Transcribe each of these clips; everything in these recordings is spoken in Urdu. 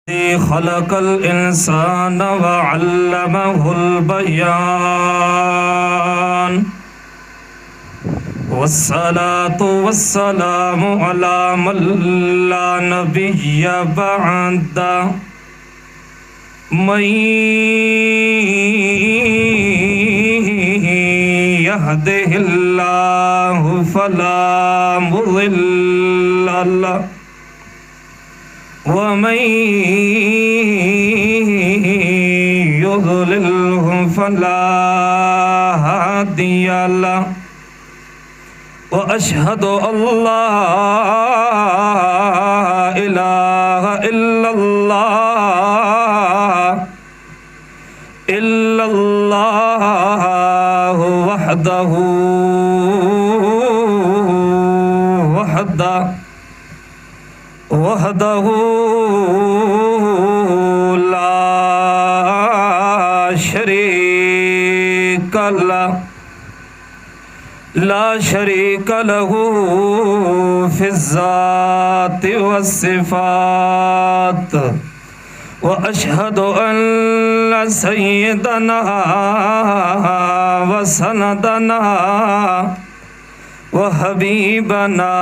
خلق الإنسان وعلمه البيان والصلاة والسلام على من لا نبي بعده من يهده الله فلا مضل له ومن يضلله فلا هادي له وأشهد أن لا إله إلا الله وحده لا شريك له في الذات والصفات وأشهد أن سيدنا وسندنا وحبيبنا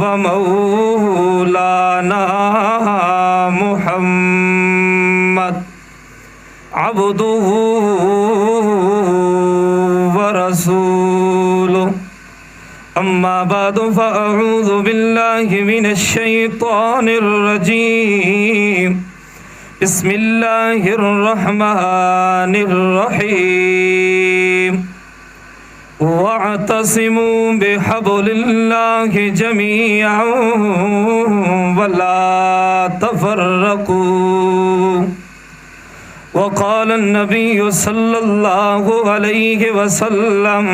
ومولانا محمد عبده ورسوله أما بعد فأعوذ بالله من الشيطان الرجيم بسم الله الرحمن الرحيم واعتصموا بحبل الله جميعا ولا تفرقوا وقال النبي صلى الله عليه وسلم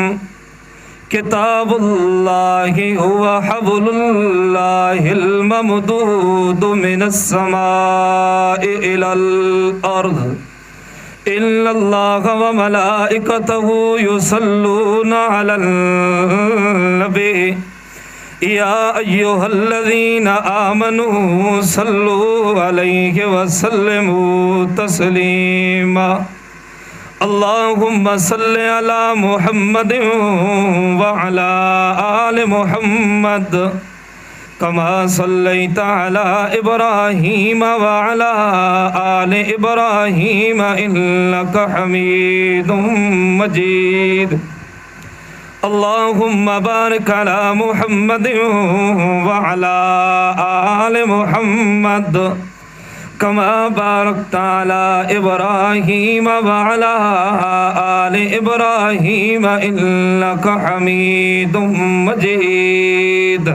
كتاب الله هو حبل الله الممدود من السماء إلى الأرض إن الله وملائكته يصلون على النبي يا أيها الذين آمنوا صلوا عليه وسلموا تسليما اللهم صل على محمد وعلى آل محمد كما صليت على إبراهيم وعلى آل إبراهيم إنك حميد مجيد اللهم بارك على محمد وعلى آل محمد كما باركت على إبراهيم وعلى آل إبراهيم إنك حميد مجيد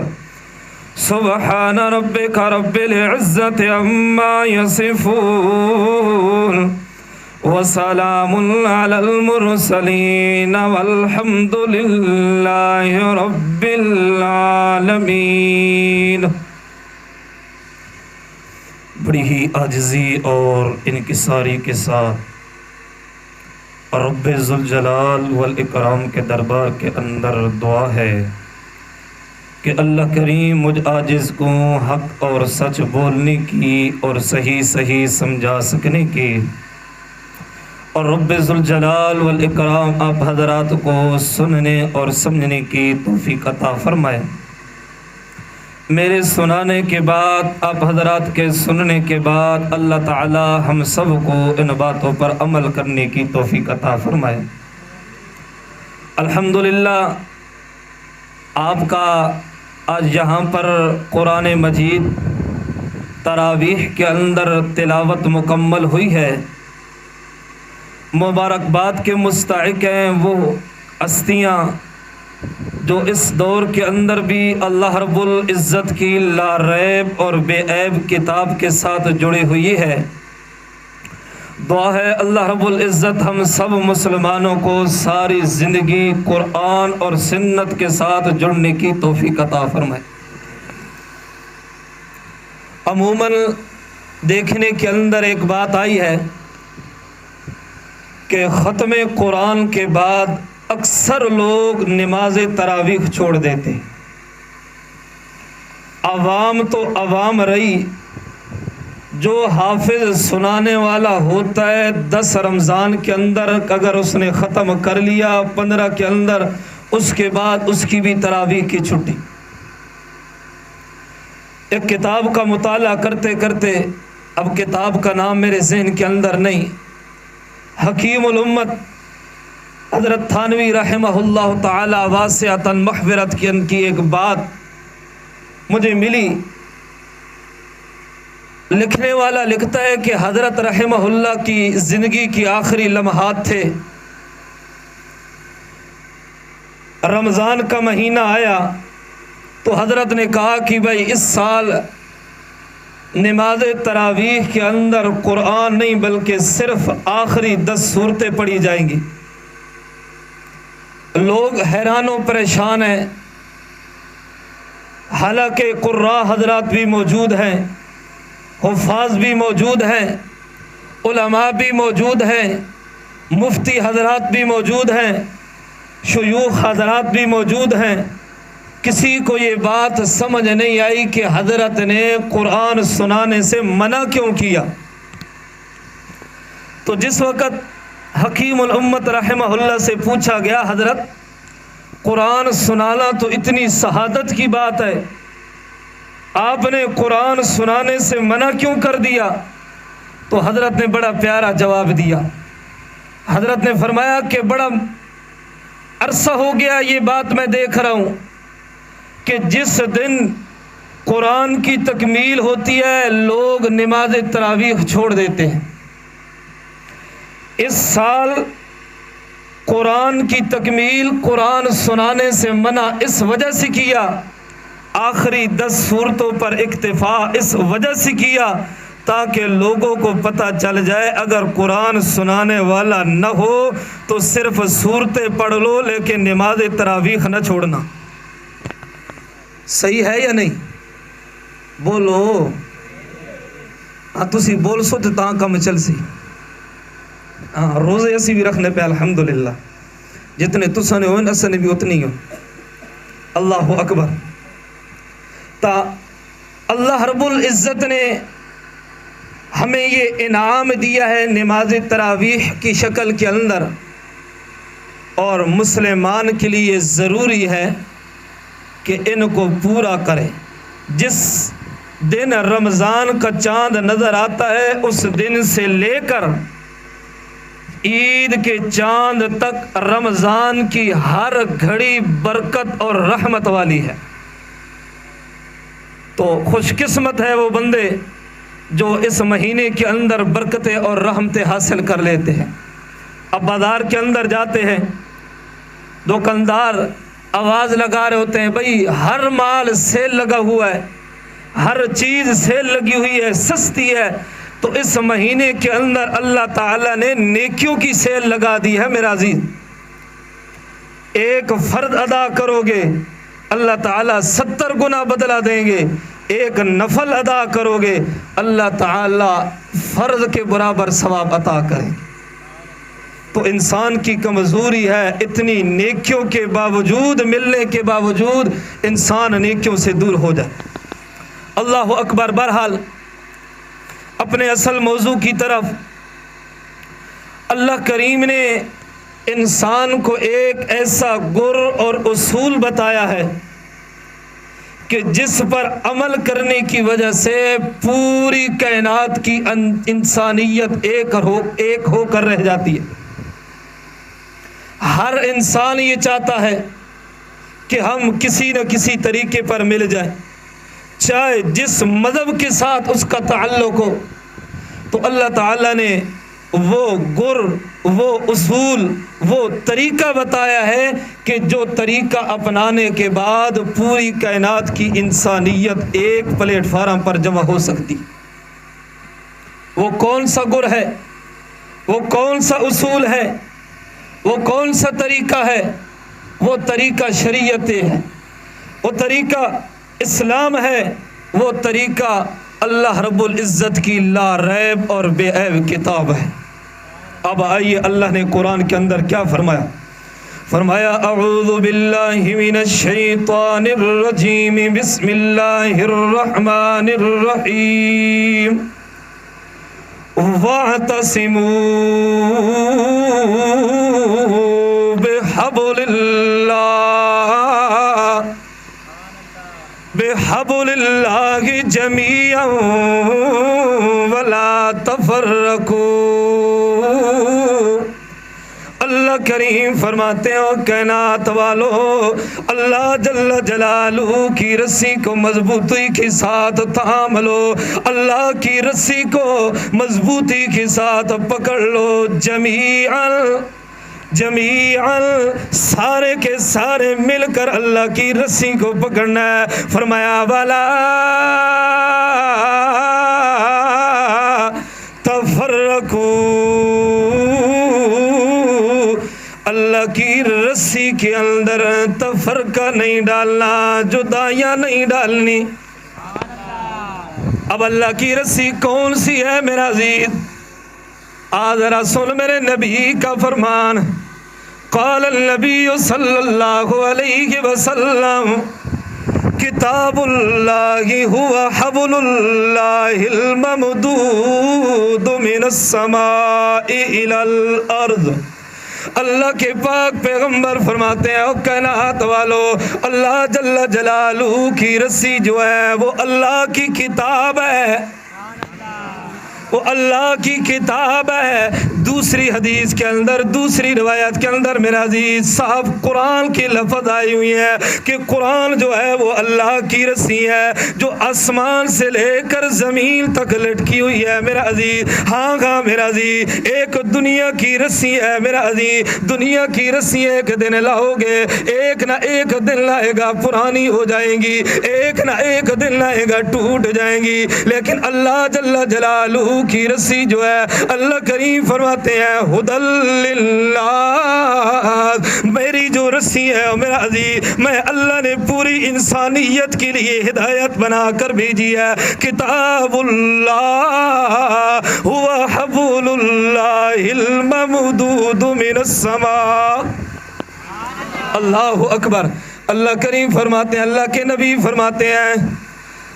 سبحان ربك رب العزة عما يصفون وسلام على المرسلين والحمد لله رب العالمين۔ بڑی ہی عاجزی اور انکساری کے ساتھ رب ذوالجلال والاکرام کے دربار کے اندر دعا ہے کہ اللہ کریم مجھ عاجز کو حق اور سچ بولنے کی اور صحیح سمجھا سکنے کی، اور رب ذوالجلال والاکرام آپ حضرات کو سننے اور سمجھنے کی توفیق عطا فرمائے۔ میرے سنانے کے بعد، آپ حضرات کے سننے کے بعد اللہ تعالی ہم سب کو ان باتوں پر عمل کرنے کی توفیق عطا فرمائے۔ الحمدللہ آپ کا آج یہاں پر قرآن مجید تراویح کے اندر تلاوت مکمل ہوئی ہے۔ مبارکباد کے مستحق ہیں وہ ہستیاں جو اس دور کے اندر بھی اللہ رب العزت کی لا ریب اور بے عیب کتاب کے ساتھ جڑی ہوئی ہے۔ دعا ہے اللہ رب العزت ہم سب مسلمانوں کو ساری زندگی قرآن اور سنت کے ساتھ جڑنے کی توفیق عطا فرمائے۔ عموماً دیکھنے کے اندر ایک بات آئی ہے کہ ختم قرآن کے بعد اکثر لوگ نماز تراویح چھوڑ دیتے ہیں۔ عوام تو عوام رہی، جو حافظ سنانے والا ہوتا ہے 10 رمضان کے اندر اگر اس نے ختم کر لیا 15 کے اندر، اس کے بعد اس کی بھی تراویح کی چھٹی۔ ایک کتاب کا مطالعہ کرتے کرتے، اب کتاب کا نام میرے ذہن کے اندر نہیں، حکیم الامت حضرت تھانوی رحمہ اللہ تعالی واسعۃ مغفرت کی ایک بات مجھے ملی۔ لکھنے والا لکھتا ہے کہ حضرت رحمہ اللہ کی زندگی کی آخری لمحات تھے، رمضان کا مہینہ آیا تو حضرت نے کہا کہ بھائی اس سال نماز تراویح کے اندر قرآن نہیں بلکہ صرف آخری 10 سورتیں پڑھی جائیں گی۔ لوگ حیران و پریشان ہیں، حالانکہ قراء حضرات بھی موجود ہیں، حفاظ بھی موجود ہیں، علماء بھی موجود ہیں، مفتی حضرات بھی موجود ہیں، شیوخ حضرات بھی موجود ہیں۔ کسی کو یہ بات سمجھ نہیں آئی کہ حضرت نے قرآن سنانے سے منع کیوں کیا۔ تو جس وقت حکیم الامت رحمہ اللہ سے پوچھا گیا حضرت قرآن سنانا تو اتنی سعادت کی بات ہے، آپ نے قرآن سنانے سے منع کیوں کر دیا؟ تو حضرت نے بڑا پیارا جواب دیا۔ حضرت نے فرمایا کہ بڑا عرصہ ہو گیا یہ بات میں دیکھ رہا ہوں کہ جس دن قرآن کی تکمیل ہوتی ہے لوگ نماز تراویح چھوڑ دیتے ہیں۔ اس سال قرآن کی تکمیل، قرآن سنانے سے منع اس وجہ سے کیا، آخری 10 سورتوں پر اکتفا اس وجہ سے کیا تاکہ لوگوں کو پتہ چل جائے اگر قرآن سنانے والا نہ ہو تو صرف سورتیں پڑھ لو لیکن نماز تراویح نہ چھوڑنا۔ صحیح ہے یا نہیں؟ بولو ہاں، تسی بول سو تو تاں کم چل سی۔ ہاں، روزے اسی بھی رکھنے پہ الحمدللہ، جتنے تسا نے ہوئے اسا نے بھی اتنی ہو۔ اللہ اکبر۔ تا اللہ رب العزت نے ہمیں یہ انعام دیا ہے نماز تراویح کی شکل کے اندر، اور مسلمان کے لیے ضروری ہے کہ ان کو پورا کرے۔ جس دن رمضان کا چاند نظر آتا ہے اس دن سے لے کر عید کے چاند تک رمضان کی ہر گھڑی برکت اور رحمت والی ہے۔ تو خوش قسمت ہے وہ بندے جو اس مہینے کے اندر برکتیں اور رحمتیں حاصل کر لیتے ہیں۔ اب بازار کے اندر جاتے ہیں، دکاندار آواز لگا رہے ہوتے ہیں بھائی ہر مال سیل لگا ہوا ہے، ہر چیز سیل لگی ہوئی ہے، سستی ہے۔ تو اس مہینے کے اندر اللہ تعالیٰ نے نیکیوں کی سیل لگا دی ہے میرا عزیز۔ ایک فرض ادا کرو گے اللہ تعالیٰ 70 گنا بدلہ دیں گے، ایک نفل ادا کرو گے اللہ تعالیٰ فرض کے برابر ثواب عطا کریں گے۔ تو انسان کی کمزوری ہے، اتنی نیکیوں کے باوجود، ملنے کے باوجود انسان نیکیوں سے دور ہو جائے۔ اللہ اکبر۔ بہرحال اپنے اصل موضوع کی طرف، اللہ کریم نے انسان کو ایک ایسا گر اور اصول بتایا ہے کہ جس پر عمل کرنے کی وجہ سے پوری کائنات کی انسانیت ایک ہو کر رہ جاتی ہے۔ ہر انسان یہ چاہتا ہے کہ ہم کسی نہ کسی طریقے پر مل جائیں، چاہے جس مذہب کے ساتھ اس کا تعلق ہو۔ تو اللہ تعالیٰ نے وہ گر، وہ اصول، وہ طریقہ بتایا ہے کہ جو طریقہ اپنانے کے بعد پوری کائنات کی انسانیت ایک پلیٹ فارم پر جمع ہو سکتی۔ وہ کون سا گر ہے؟ وہ کون سا اصول ہے؟ وہ کون سا طریقہ ہے؟ وہ طریقہ شریعت ہے، وہ طریقہ اسلام ہے، وہ طریقہ اللہ رب العزت کی لا ریب اور بے عیب کتاب ہے۔ اب آئیے اللہ نے قرآن کے اندر کیا فرمایا؟ فرمایا اعوذ باللہ من الشیطان الرجیم بسم اللہ الرحمن الرحیم وَاعْتَصِمُوا بِحَبْلِ اللَّهِ جَمِيعًا وَلَا تَفَرَّقُوا۔ اللہ کریم فرماتے ہیں کائنات والو، اللہ جل جلالہ کی رسی کو مضبوطی کے ساتھ تھام لو، اللہ کی رسی کو مضبوطی کے ساتھ پکڑ لو، جمیعاً سارے کے سارے مل کر اللہ کی رسی کو پکڑنا ہے۔ فرمایا والا تفرقوا، اللہ کی رسی کے اندر تفرقہ نہیں ڈالنا، جدائیاں نہیں ڈالنی۔ اب اللہ کی رسی کون سی ہے میرا عزیز؟ آج ذرا سن میرے نبی کا فرمان، قال النبی صلی اللہ علیہ وسلم کتاب اللہ هو حبل اللہ الممدود من السماء الى الارض۔ اللہ کے پاک پیغمبر فرماتے ہیں او کائنات والو، اللہ جل جلالہ کی رسی جو ہے وہ اللہ کی کتاب ہے، وہ اللہ کی کتاب ہے۔ دوسری حدیث کے اندر، دوسری روایت کے اندر میرا عزیز صاحب قرآن کی لفظ آئی ہوئی ہے کہ قرآن جو ہے وہ اللہ کی رسی ہے جو آسمان سے لے کر زمین تک لٹکی ہوئی ہے میرا عزیز۔ ہاں میرا عزیز، ایک دنیا کی رسی ہے میرا عزیز، دنیا کی رسی ایک دن لاؤ گے، ایک نہ ایک دن لائے گا پرانی ہو جائیں گی، ایک نہ ایک دن لائے گا ٹوٹ جائیں گی، لیکن اللہ جل جلالہ کی رسی جو ہے اللہ کریم فرماتے ہیں ہدی للناس، میری جو رسی ہے میرا عزیز، میں اللہ نے پوری انسانیت کے لیے ہدایت بنا کر بھیجی ہے۔ کتاب اللہ هو حبل اللہ الممدود من السماء۔ اللہ اکبر۔ اللہ کریم فرماتے ہیں، اللہ کے نبی فرماتے ہیں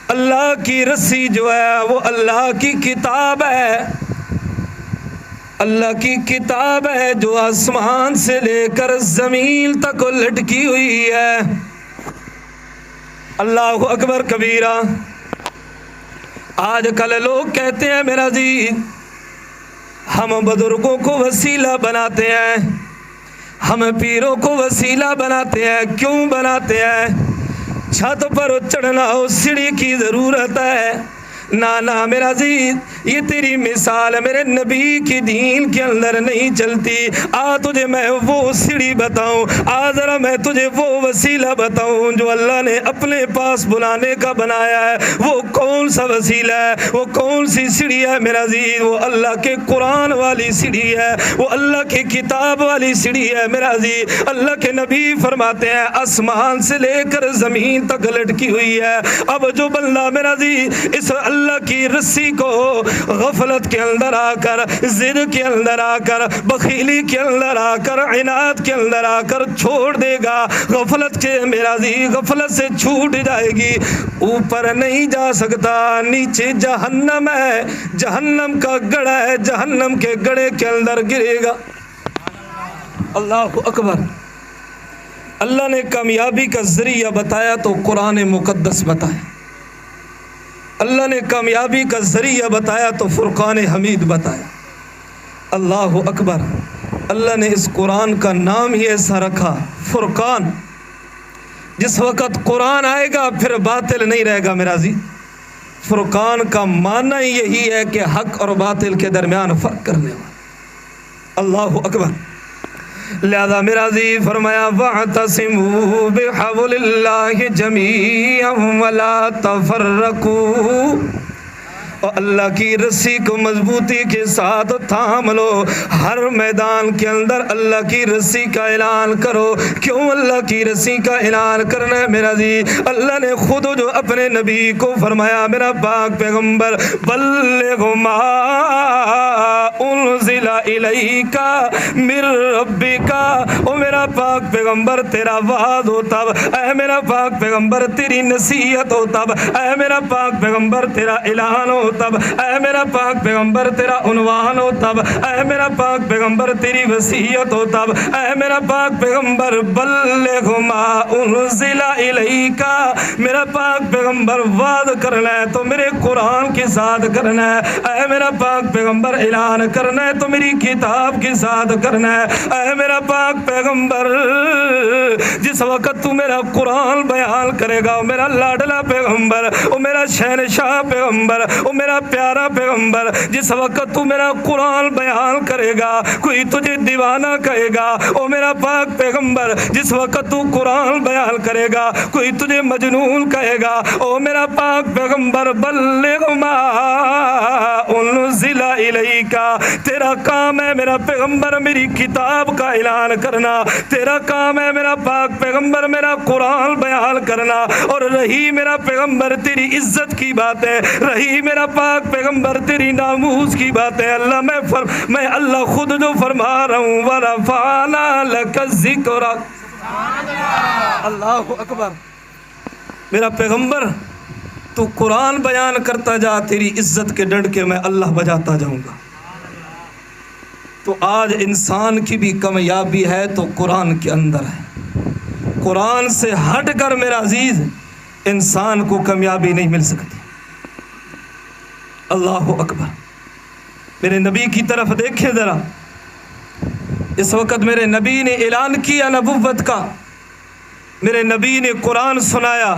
اللہ کی رسی جو ہے وہ اللہ کی کتاب ہے، اللہ کی کتاب ہے جو آسمان سے لے کر زمین تک لٹکی ہوئی ہے۔ اللہ اکبر کبیرہ۔ آج کل لوگ کہتے ہیں میرا عزیز ہم بزرگوں کو وسیلہ بناتے ہیں، ہم پیروں کو وسیلہ بناتے ہیں۔ کیوں بناتے ہیں؟ چھت پر چڑھنا ہو سیڑھی کی ضرورت ہے؟ نانا میرا عزیز، یہ تیری مثال میرے نبی کی دین کے اندر نہیں چلتی۔ آ تجھے میں وہ سیڑھی بتاؤں، آ ذرا میں تجھے وہ وسیلہ بتاؤں جو اللہ نے اپنے پاس بلانے کا بنایا ہے۔ وہ کون سا وسیلہ ہے؟ وہ کون سی سیڑھی ہے میرا عزیز؟ وہ اللہ کے قرآن والی سیڑھی ہے، وہ اللہ کی کتاب والی سیڑھی ہے میرا عزیز۔ اللہ کے نبی فرماتے ہیں آسمان سے لے کر زمین تک لٹکی ہوئی ہے۔ اب جو بندہ میرا عزیز اس اللہ کی رسی کو غفلت کے اندر آ کر، ضد کے اندر آ کر، بخیلی کے اندر آ کر، عناد کے اندر آ کر چھوڑ دے گا، غفلت کے میرا عزیز غفلت سے چھوٹ جائے گی، اوپر نہیں جا سکتا، نیچے جہنم ہے، جہنم کا گڑھا ہے، جہنم کے گڑھے کے اندر گرے گا۔ اللہ اکبر۔ اللہ نے کامیابی کا ذریعہ بتایا تو قرآن مقدس بتایا، اللہ نے کامیابی کا ذریعہ بتایا تو فرقان حمید بتایا۔ اللہ اکبر۔ اللہ نے اس قرآن کا نام ہی ایسا رکھا فرقان۔ جس وقت قرآن آئے گا پھر باطل نہیں رہے گا میرا عزیز۔ فرقان کا معنی یہی ہے کہ حق اور باطل کے درمیان فرق کرنے والا۔ اللہ اکبر۔ لہذا میرا عزیز فرمایا وَاعْتَصِمُوا بِحَبْلِ اللَّهِ جَمِيعًا وَلَا تَفَرَّقُوا، اور اللہ کی رسی کو مضبوطی کے ساتھ تھام لو۔ ہر میدان کے اندر اللہ کی رسی کا اعلان کرو۔ کیوں اللہ کی رسی کا اعلان کرنا ہے میرا عزیز؟ اللہ نے خود جو اپنے نبی کو فرمایا میرا پاک پیغمبر بلغ ما انزل الیک من ربک او میرا پاک پیغمبر تیرا وعد ہو تب، اے میرا پاک پیغمبر تیری نصیحت ہو تب، اے میرا پاک پیغمبر تیرا اعلان ہو تب، اے میرا پاک پیغمبر تیرا عنوان ہو تب، اے میرا پاک پیغمبر تیری وصیت ہو تب، اے میرا پاک پیغمبر بلغ ما انزل الیک، میرا پاک پیغمبر وعد کرنا ہے تو میرے قرآن کے ساتھ کرنا ہے، اے میرا پاک پیغمبر اعلان کرنا ہے تو میری کتاب کے ساتھ کرنا ہے، اے میرا پاک پیغمبر جس وقت تو میرا قرآن بیان کرے گا، میرا لاڈلا پیغمبر، او میرا شہنشاہ پیغمبر، او میرا پیارا پیغمبر، جس وقت تو میرا قرآن بیان کرے گا کوئی تجھے دیوانہ کہے گا، او میرا پاک پیغمبر جس وقت تو قرآن بیان کرے گا کوئی تجھے مجنون کہے گا، او میرا پاک پیغمبر بلغ ما انزل الیک، تیرا کام ہے میرا پیغمبر میری کتاب کا اعلان کرنا، تیرا کام ہے میرا پاک پیغمبر میرا قرآن بیان کرنا، اور رہی میرا پیغمبر تیری عزت کی باتیں، رہی میرا پاک پیغمبر تیری ناموس کی باتیں، اللہ میں اللہ خود جو فرما رہا ہوں وَرَفَعْنَا لَكَ ذِكْرَكَ، اللہ اکبر، میرا پیغمبر تو قرآن بیان کرتا جا، تیری عزت کے ڈنڈ کے میں اللہ بجاتا جاؤں گا۔ تو آج انسان کی بھی کامیابی ہے تو قرآن کے اندر ہے، قرآن سے ہٹ کر میرا عزیز انسان کو کامیابی نہیں مل سکتی۔ اللہ اکبر، میرے نبی کی طرف دیکھیں ذرا، اس وقت میرے نبی نے اعلان کیا نبوت کا، میرے نبی نے قرآن سنایا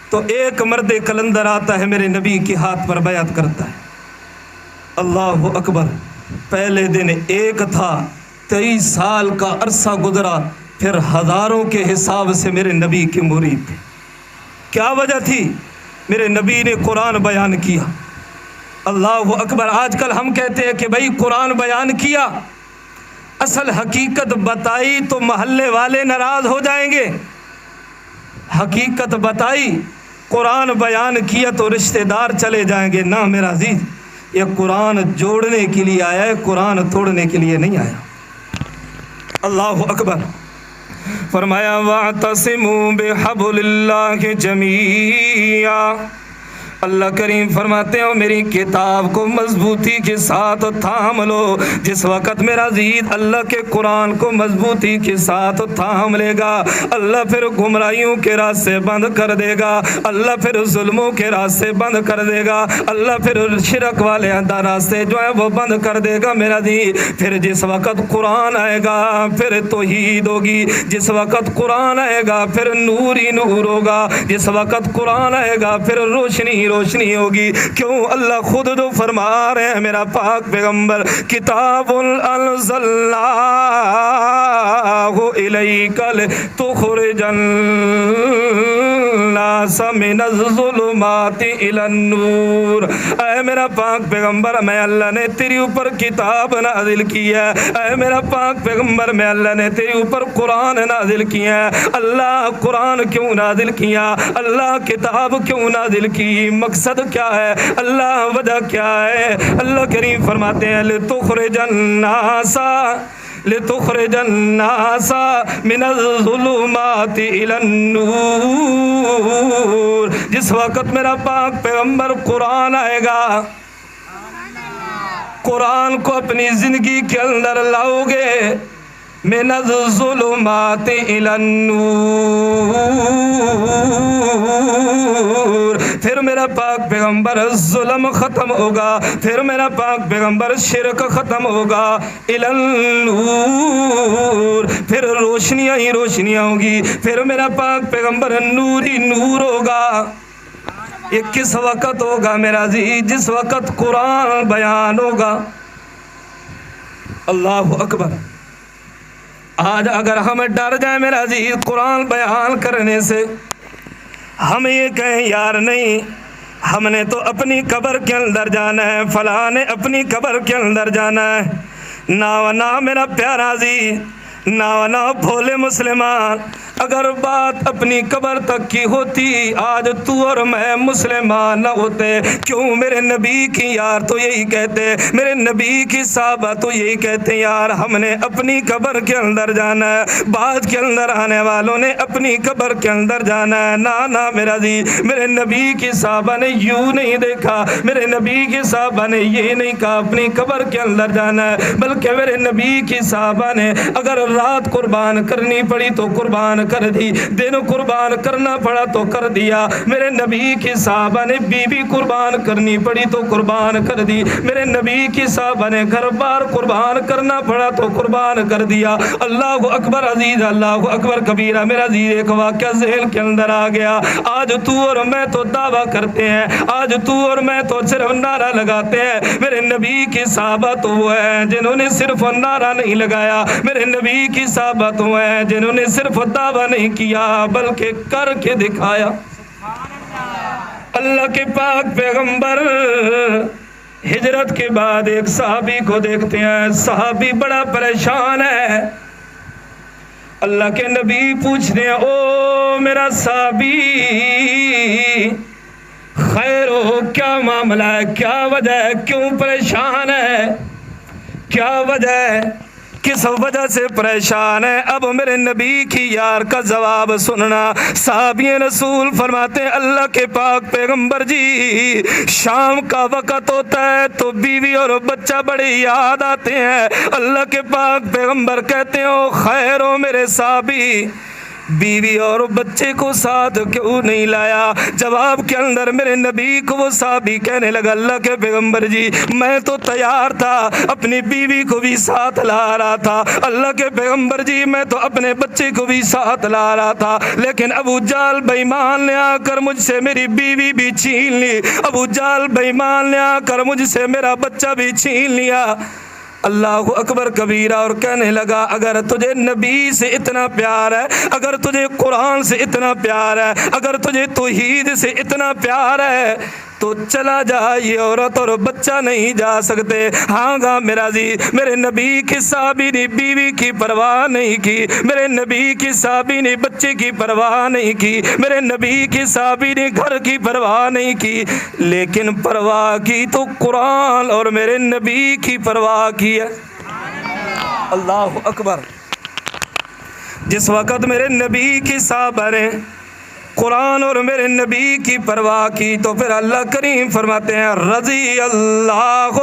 تو ایک مرد کلندر آتا ہے میرے نبی کے ہاتھ پر بیعت کرتا ہے۔ اللہ اکبر، پہلے دن ایک تھا، 23 سال کا عرصہ گزرا، پھر ہزاروں کے حساب سے میرے نبی کے مرید تھے۔ کیا وجہ تھی؟ میرے نبی نے قرآن بیان کیا۔ اللہ اکبر، آج کل ہم کہتے ہیں کہ بھائی قرآن بیان کیا، اصل حقیقت بتائی تو محلے والے ناراض ہو جائیں گے، حقیقت بتائی قرآن بیان کیا تو رشتہ دار چلے جائیں گے۔ نہ میرا عزیز، یہ قرآن جوڑنے کے لیے آیا ہے، قرآن توڑنے کے لیے نہیں آیا۔ اللہ اکبر، فرمایا وَاعْتَصِمُوا بِحَبْلِ اللَّهِ جَمِيعًا، اللہ کریم فرماتے ہیں میری کتاب کو مضبوطی کے ساتھ تھام لو۔ جس وقت میرا عزیز اللہ کے قرآن کو مضبوطی کے ساتھ تھام لے گا، اللہ پھر گمراہیوں کے راستے بند کر دے گا، اللہ پھر ظلموں کے راستے بند کر دے گا، اللہ پھر شرک والے راستے جو ہیں وہ بند کر دے گا میرا عزیز۔ پھر جس وقت قرآن آئے گا پھر توحید ہوگی، جس وقت قرآن آئے گا پھر نور ہی نور ہوگا، جس وقت قرآن آئے گا پھر روشنی روشنی ہوگی۔ کیوں؟ اللہ خود جو فرما رہے ہیں میرا پاک پیغمبر، کتاب انزلناہ الیک لتخرج الناس من الظلمات الی النور، اے میرا پاک پیغمبر میں اللہ نے تیری اوپر کتاب نازل کی ہے، اے میرا پاک پیغمبر میں اللہ نے تیری اوپر قرآن نازل کیا ہے۔ اللہ قرآن کیوں نازل کیا؟ اللہ کتاب کیوں نازل کی؟ مقصد کیا ہے؟ اللہ وجہ کیا ہے؟ اللہ کریم فرماتے ہیں لتخرج الناس من الظلمات الى النور، جس وقت میرا پاک پیغمبر قرآن آئے گا، قرآن کو اپنی زندگی کے اندر لاؤ گے، من الظلمات الى النور، پھر میرا پاک پیغمبر ظلم ختم ہوگا، پھر میرا پاک پیغمبر شرک ختم ہوگا، الى النور، پھر روشنیاں ہی روشنیاں ہوگی، پھر میرا پاک پیغمبر نور ہی نور ہوگا۔ یہ کس وقت ہوگا میرا عزیز؟ جس وقت قرآن بیان ہوگا۔ اللہ اکبر، آج اگر ہم ڈر جائیں میرا عزیز قرآن بیان کرنے سے، ہم یہ کہیں یار نہیں ہم نے تو اپنی قبر کے اندر جانا ہے، فلاں نے اپنی قبر کے اندر جانا ہے، نہ میرا پیارا عزیز، نہ بھولے مسلمان، اگر بات اپنی قبر تک کی ہوتی آج تو اور میں مسلمان نہ ہوتے۔ کیوں؟ میرے نبی کی یار تو یہی کہتے، میرے نبی کی صحابہ تو یہی کہتے یار ہم نے اپنی قبر کے اندر جانا ہے، بعد کے اندر آنے والوں نے اپنی قبر کے اندر جانا ہے۔ نا میرا جی، میرے نبی کی صحابہ نے یوں نہیں دیکھا، میرے نبی کی صحابہ نے یہ نہیں کہا اپنی قبر کے اندر جانا ہے، بلکہ میرے نبی کی صحابہ نے اگر رات قربان کرنی پڑی تو قربان کر دی، دن قربان کرنا پڑا تو کر دیا۔ میرے نبی کی صحابہ نے بیوی قربان کرنی پڑی تو قربان کر دی، میرے نبی کی صحابہ نے گھر بار قربان کرنا پڑا تو قربان کر دیا۔ اللہ اکبر عزیز، اللہ اکبر کبیرہ۔ میرا عزیز ایک واقعہ ذہن کے اندر آ گیا۔ آج تو اور میں تو دعویٰ کرتے ہیں، آج تو اور میں تو صرف نعرہ لگاتے ہیں، میرے نبی کی صحابہ تو وہ ہیں جنہوں نے صرف نعرہ نہیں لگایا، میرے نبی کی صحابہ تو ہیں جنہوں نے صرف دعویٰ نہیں کیا بلکہ کر کے دکھایا۔ اللہ کے پاک پیغمبر ہجرت کے بعد ایک صحابی کو دیکھتے ہیں، صحابی بڑا پریشان ہے۔ اللہ کے نبی پوچھتے ہیں او میرا صحابی خیر ہو، کیا معاملہ ہے، کیا وجہ ہے، کیوں پریشان ہے، کیا وجہ ہے، کس وجہ سے پریشان ہے؟ اب میرے نبی کی یار کا جواب سننا۔ صحابی رسول فرماتے ہیں اللہ کے پاک پیغمبر جی شام کا وقت ہوتا ہے تو بیوی اور بچہ بڑے یاد آتے ہیں۔ اللہ کے پاک پیغمبر کہتے ہو خیر ہو میرے صحابی، بیوی اور بچے کو ساتھ کیوں نہیں لایا؟ جواب کے اندر میرے نبی کو وہ صحابی کہنے لگا اللہ کے پیغمبر جی میں تو تیار تھا، اپنی بیوی کو بھی ساتھ لا رہا تھا، اللہ کے پیغمبر جی میں تو اپنے بچے کو بھی ساتھ لا رہا تھا، لیکن ابو جہل بے ایمان نے آ کر مجھ سے میری بیوی بھی چھین لی، ابو جہل بے ایمان نے آ کر مجھ سے میرا بچہ بھی چھین لیا۔ اللہ اکبر کبیرہ، اور کہنے لگا اگر تجھے نبی سے اتنا پیار ہے، اگر تجھے قرآن سے اتنا پیار ہے، اگر تجھے توحید سے اتنا پیار ہے تو چلا جا، یہ عورت اور بچہ نہیں جا سکتے۔ ہاں گا میرا جی، میرے نبی کی صحابی نے بیوی کی پرواہ نہیں کی، میرے نبی کی صحابی نے بچے کی پرواہ نہیں کی، میرے نبی کی صحابی نے گھر کی پرواہ نہیں کی، لیکن پرواہ کی تو قرآن اور میرے نبی کی پرواہ کی ہے۔ اللہ اکبر۔ جس وقت میرے نبی کی صحابہ نے قرآن اور میرے نبی کی پرواہ کی تو پھر اللہ کریم فرماتے ہیں رضی اللہ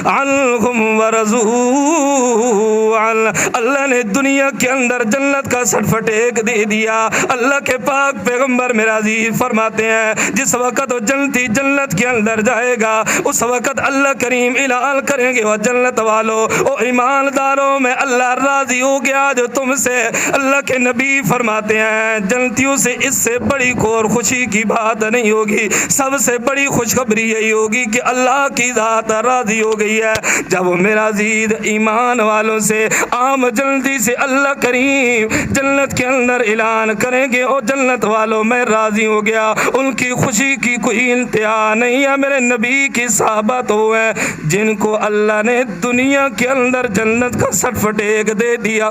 عنہم ورضوا عنہ۔ اللہ نے دنیا کے اندر جنت کا سرٹیفکیٹ دے دیا۔ اللہ کے پاک پیغمبر میرا عزیز فرماتے ہیں جس وقت وہ جنتی جنت کے اندر جائے گا اس وقت اللہ کریم اعلان کریں گے وہ جنت والوں او ایمانداروں میں اللہ راضی ہو گیا جو تم سے۔ اللہ کے نبی فرماتے ہیں جنتیوں سے اس سے بڑی اور خوشی کی بات نہیں ہوگی، سب سے بڑی خوشخبری یہی ہوگی کہ اللہ کی ذات راضی ہو گئی ہے۔ جب میرا عزیز ایمان والوں سے عام جلدی سے اللہ کریم جنت کے اندر اعلان کریں گے او جنت والوں میں راضی ہو گیا، ان کی خوشی کی کوئی انتہا نہیں ہے۔ میرے نبی کی صحابہ تو ہیں جن کو اللہ نے دنیا کے اندر جنت کا سرٹیفکیٹ دے دیا۔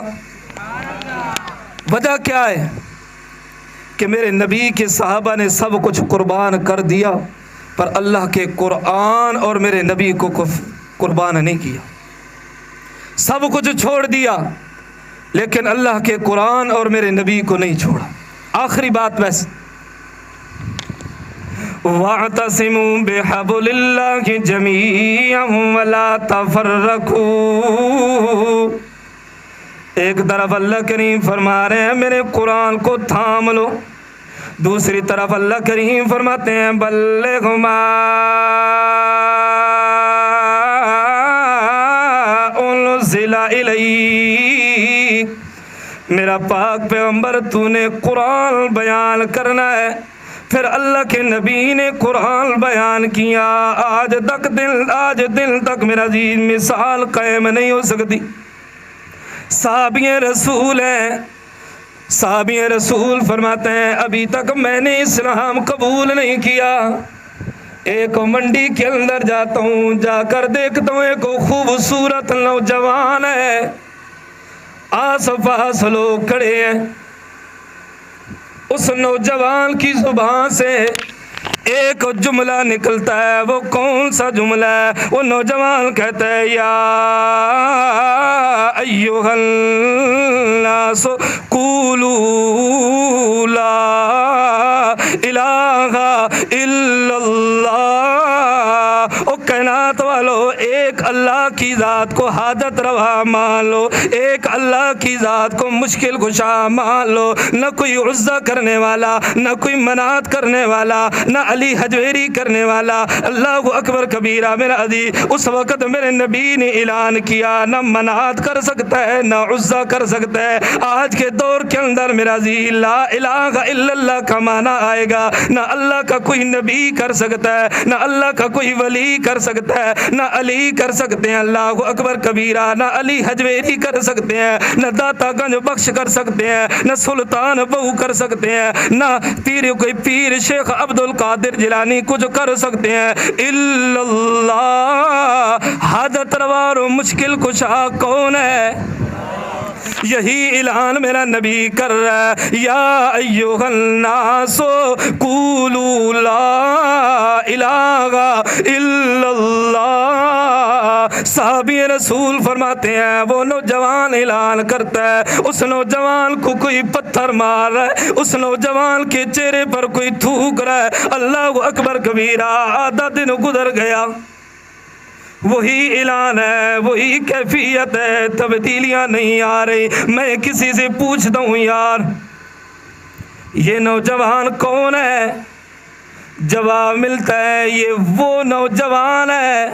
وجہ کیا ہے کہ میرے نبی کے صحابہ نے سب کچھ قربان کر دیا پر اللہ کے قرآن اور میرے نبی کو قربان نہیں کیا، سب کچھ چھوڑ دیا لیکن اللہ کے قرآن اور میرے نبی کو نہیں چھوڑا۔ آخری بات بس وَاعْتَصِمُوا بِحَبْلِ اللَّهِ جَمِيعًا وَلَا تَفَرَّقُوا۔ ایک طرف اللہ کریم فرما رہے ہیں میرے قرآن کو تھام لو، دوسری طرف اللہ کریم فرماتے ہیں بلغ ما انزل الیک۔ میرا پاک پیغمبر تو نے قرآن بیان کرنا ہے، پھر اللہ کے نبی نے قرآن بیان کیا۔ آج دل تک میرا عزیز مثال قائم نہیں ہو سکتی۔ صحابی رسول ہیں، صحابی رسول فرماتے ہیں ابھی تک میں نے اسلام قبول نہیں کیا، ایک منڈی کے اندر جاتا ہوں، جا کر دیکھتا ہوں ایک خوبصورت نوجوان ہے، آس پاس لوگ کھڑے ہیں، اس نوجوان کی زبان سے ایک جملہ نکلتا ہے. وہ کون سا جملہ ہے؟ وہ نوجوان کہتا ہے یا ایھا الناس قولوا لا الہ الا اللہ. او کائنات والو، ایک اللہ کی ذات کو حاجت روا مان لو، ایک اللہ کی ذات کو مشکل کشا مان لو. نہ کوئی عزا کرنے والا، نہ کوئی منات کرنے والا، نہ علی حجویری کرنے والا. اللہ اکبر کبیرہ. میرا عزیز، اس وقت میرے نبی نے اعلان کیا نہ منات کر سکتا ہے نہ عزا کر سکتا ہے. آج کے دور کے اندر میرا عزیز لا الہ الا اللہ کا معنی آئے گا. نہ اللہ کا کوئی نبی کر سکتا ہے، نہ اللہ کا کوئی ولی کر سکتا ہے، نہ علی کر سکتے ہیں. اللہ اکبر کبیرہ. نہ علی حجویری کر سکتے ہیں، نہ داتا گنج بخش کر سکتے ہیں، نہ سلطان بہو کر سکتے ہیں، نہ کوئی پیر شیخ عبد القادر جیلانی کچھ کر سکتے ہیں الا اللہ. حاجت روا اور مشکل کشا کون ہے؟ یہی اعلان میرا نبی کر رہا ہے یا ایھا الناس قولوا لا الہ الا اللہ. صحابی رسول فرماتے ہیں وہ نوجوان اعلان کرتا ہے، اس نوجوان کو کوئی پتھر مار رہا ہے، اس نوجوان کے چہرے پر کوئی تھوک رہا ہے. اللہ اکبر کبیرہ. آدھا دن گزر گیا، وہی اعلان ہے، وہی کیفیت ہے، تبدیلیاں نہیں آ رہی. میں کسی سے پوچھتا ہوں یار یہ نوجوان کون ہے؟ جواب ملتا ہے یہ وہ نوجوان ہے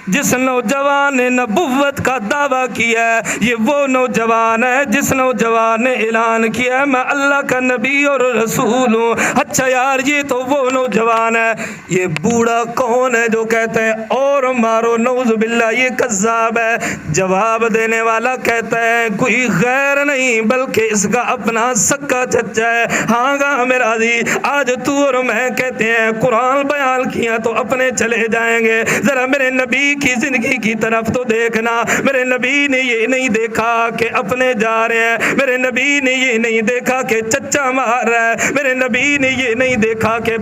جس نوجوان نے نبوت کا دعویٰ کیا ہے. یہ وہ نوجوان ہے جس نوجوان نے اعلان کیا ہے میں اللہ کا نبی اور رسول ہوں. اچھا یار یہ تو وہ نوجوان ہے. یہ بوڑھا کون ہے جو کہتا ہے اور مارو نعوذ باللہ یہ کذاب ہے؟ جواب دینے والا کہتا ہے کوئی غیر نہیں بلکہ اس کا اپنا سکا چچا ہے. ہاں گا میرا عزیز، آج تو اور میں کہتے ہیں قرآن بیان کیا تو اپنے چلے جائیں گے. ذرا میرے نبی کی زندگی کی طرف تو دیکھنا. میرے نبی نے یہ نہیں دیکھا کہ اپنے جا رہے ہیں، میرے نبی نے یہ نہیں دیکھا کہ چچا مار رہا ہے، میرے نبی نے یہ نہیں دیکھا کہ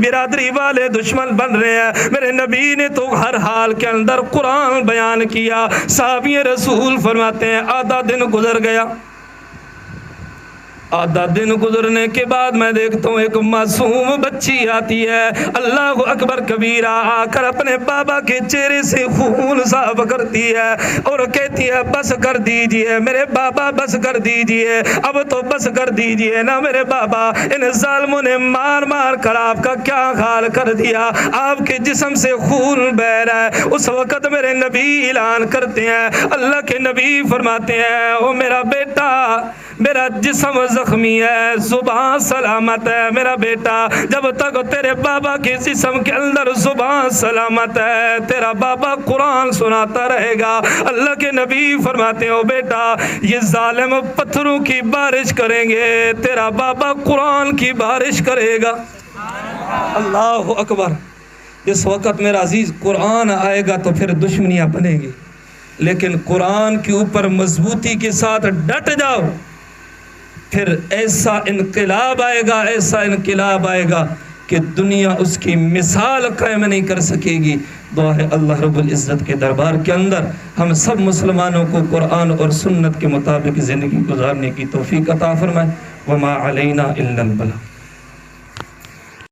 برادری والے دشمن بن رہے ہیں. میرے نبی نے تو ہر حال کے اندر قرآن بیان کیا. صحابی رسول فرماتے ہیں آدھا دن گزر گیا. آدھا دن گزرنے کے بعد میں دیکھتا ہوں ایک معصوم بچی آتی ہے. اللہ اکبر کبیرہ. آ کر اپنے بابا کے چہرے سے خون صاف کرتی ہے اور کہتی ہے بس کر دیجئے میرے بابا، بس کر دیجئے، اب تو بس کر دیجئے نا میرے بابا. ان ظالموں نے مار مار کر آپ کا کیا حال کر دیا، آپ کے جسم سے خون بہ رہا ہے. اس وقت میرے نبی اعلان کرتے ہیں، اللہ کے نبی فرماتے ہیں او میرا بیٹا، میرا جسم زخمی ہے، زبان سلامت ہے میرا بیٹا. جب تک تیرے بابا کے جسم کے اندر زبان سلامت ہے تیرا بابا قرآن سناتا رہے گا. اللہ کے نبی فرماتے ہو بیٹا یہ ظالم پتھروں کی بارش کریں گے، تیرا بابا قرآن کی بارش کرے گا. اللہ اکبر. اس وقت میرا عزیز قرآن آئے گا تو پھر دشمنیاں بنیں گی، لیکن قرآن کے اوپر مضبوطی کے ساتھ ڈٹ جاؤ، پھر ایسا انقلاب آئے گا، ایسا انقلاب آئے گا کہ دنیا اس کی مثال قائم نہیں کر سکے گی. دعا ہے اللہ رب العزت کے دربار کے اندر ہم سب مسلمانوں کو قرآن اور سنت کے مطابق زندگی گزارنے کی توفیق عطا فرمائے. وما علینا الا البلاغ.